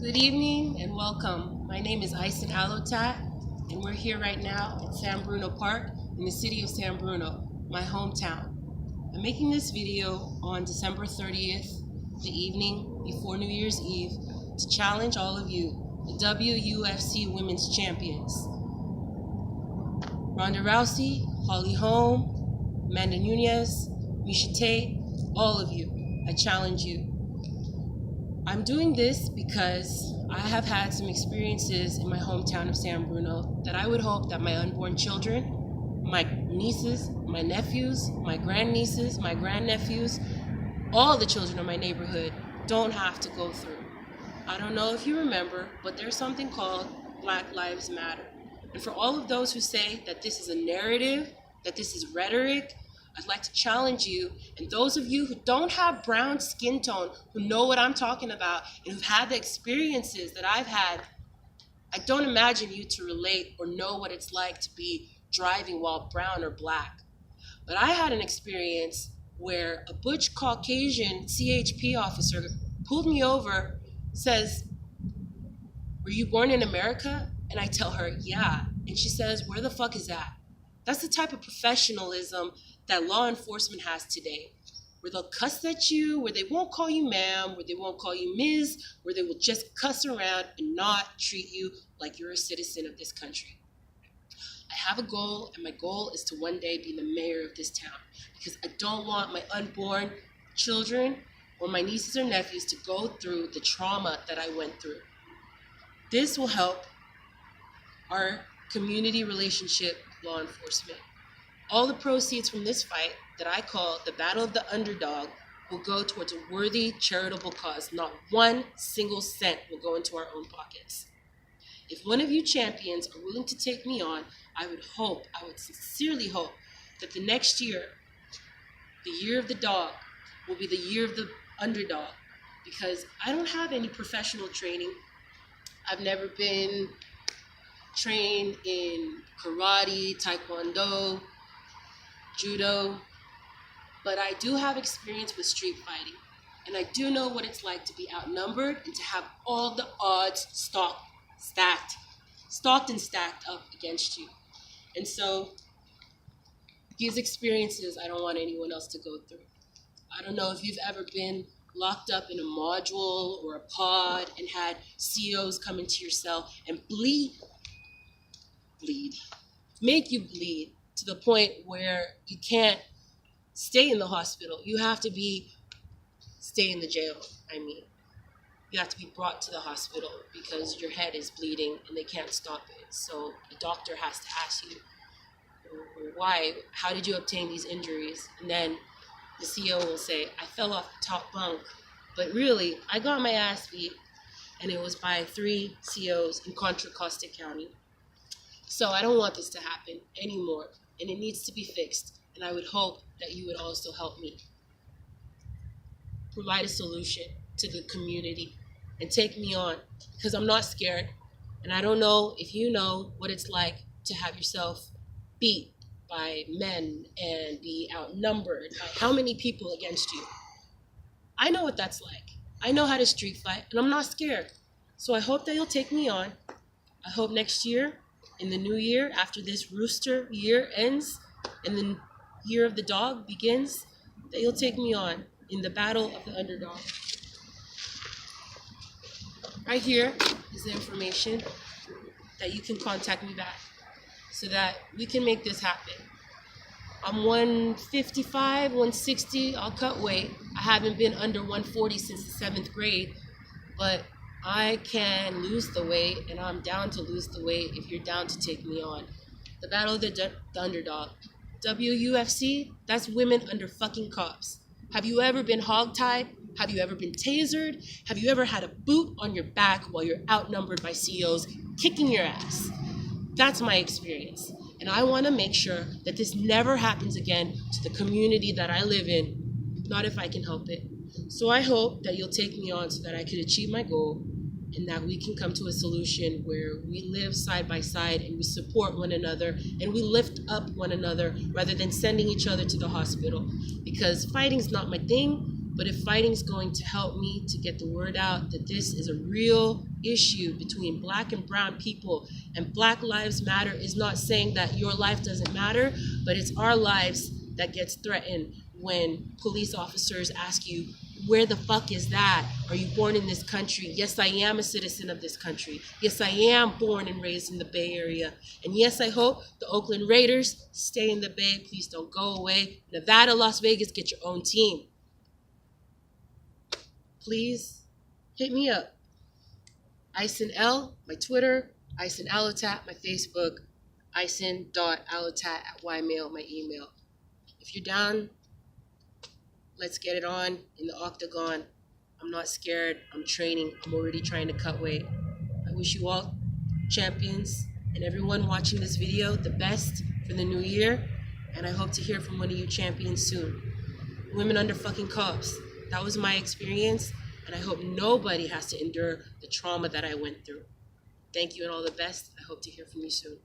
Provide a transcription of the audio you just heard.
Good evening and welcome. My name is al-Otat, and we're here right now at San Bruno Park in the city of San Bruno, my hometown. I'm making this video on December 30th, the evening before New Year's Eve, to challenge all of you, the W.U.F.C. Women's Champions. Ronda Rousey, Holly Holm, Amanda Nunes, Misha Tate, all of you, I challenge you. I'm doing this because I have had some experiences in my hometown of San Bruno that I would hope that my unborn children, my nieces, my nephews, my grandnieces, my grandnephews, all the children of my neighborhood don't have to go through. I don't know if you remember, but there's something called Black Lives Matter. And for all of those who say that this is a narrative, that this is rhetoric, I'd like to challenge you, and those of you who don't have brown skin tone, who know what I'm talking about, and who've had the experiences that I've had, I don't imagine you to relate or know what it's like to be driving while brown or black. But I had an experience where a butch Caucasian CHP officer pulled me over, says, "Were you born in America?" And I tell her, "Yeah." And she says, "Where the fuck is that?" That's the type of professionalism that law enforcement has today, where they'll cuss at you, where they won't call you ma'am, where they won't call you Ms., where they will just cuss around and not treat you like you're a citizen of this country. I have a goal, and my goal is to one day be the mayor of this town, because I don't want my unborn children or my nieces or nephews to go through the trauma that I went through. This will help our community relationship law enforcement. All the proceeds from this fight that I call the Battle of the Underdog will go towards a worthy charitable cause. Not one single cent will go into our own pockets. If one of you champions are willing to take me on, I would sincerely hope that the next year, the year of the dog, will be the year of the underdog, because I don't have any professional training. I've never been trained in karate, taekwondo, judo, but I do have experience with street fighting, and I do know what it's like to be outnumbered and to have all the odds stacked up against you. And so these experiences I don't want anyone else to go through. I don't know if you've ever been locked up in a module or a pod and had COs come into your cell and make you bleed to the point where you can't stay in the hospital. You have to stay in the jail. You have to be brought to the hospital because your head is bleeding and they can't stop it. So the doctor has to ask you, why? How did you obtain these injuries? And then the CO will say, "I fell off the top bunk." But really, I got my ass beat, and it was by 3 COs in Contra Costa County. So I don't want this to happen anymore, and it needs to be fixed. And I would hope that you would also help me provide a solution to the community and take me on, because I'm not scared. And I don't know if you know what it's like to have yourself beat by men and be outnumbered by how many people against you. I know what that's like. I know how to street fight, and I'm not scared. So I hope that you'll take me on. I hope next year, in the new year, after this rooster year ends and the year of the dog begins, that you'll take me on in the battle of the underdog. Right here is the information that you can contact me back so that we can make this happen. I'm 155, 160, I'll cut weight. I haven't been under 140 since the 7th grade, but I can lose the weight, and I'm down to lose the weight if you're down to take me on. The Battle of the Underdog. W.U.F.C, that's women under fucking cops. Have you ever been hogtied? Have you ever been tasered? Have you ever had a boot on your back while you're outnumbered by COs kicking your ass? That's my experience. And I want to make sure that this never happens again to the community that I live in, not if I can help it. So I hope that you'll take me on so that I can achieve my goal, and that we can come to a solution where we live side by side and we support one another and we lift up one another rather than sending each other to the hospital. Because fighting's not my thing. But if fighting's going to help me to get the word out that this is a real issue between black and brown people, and Black Lives Matter is not saying that your life doesn't matter, but it's our lives that gets threatened when police officers ask you, where the fuck is that? Are you born in this country? Yes, I am a citizen of this country. Yes, I am born and raised in the Bay Area. And yes, I hope the Oakland Raiders stay in the Bay. Please don't go away. Nevada, Las Vegas, get your own team. Please hit me up. Ison my Twitter. al-Otat, my Facebook. Ison.al-Otat@ymail, my email. If you're down, let's get it on in the octagon. I'm not scared. I'm training. I'm already trying to cut weight. I wish you all champions and everyone watching this video the best for the new year. And I hope to hear from one of you champions soon. Women under fucking cops. That was my experience. And I hope nobody has to endure the trauma that I went through. Thank you and all the best. I hope to hear from you soon.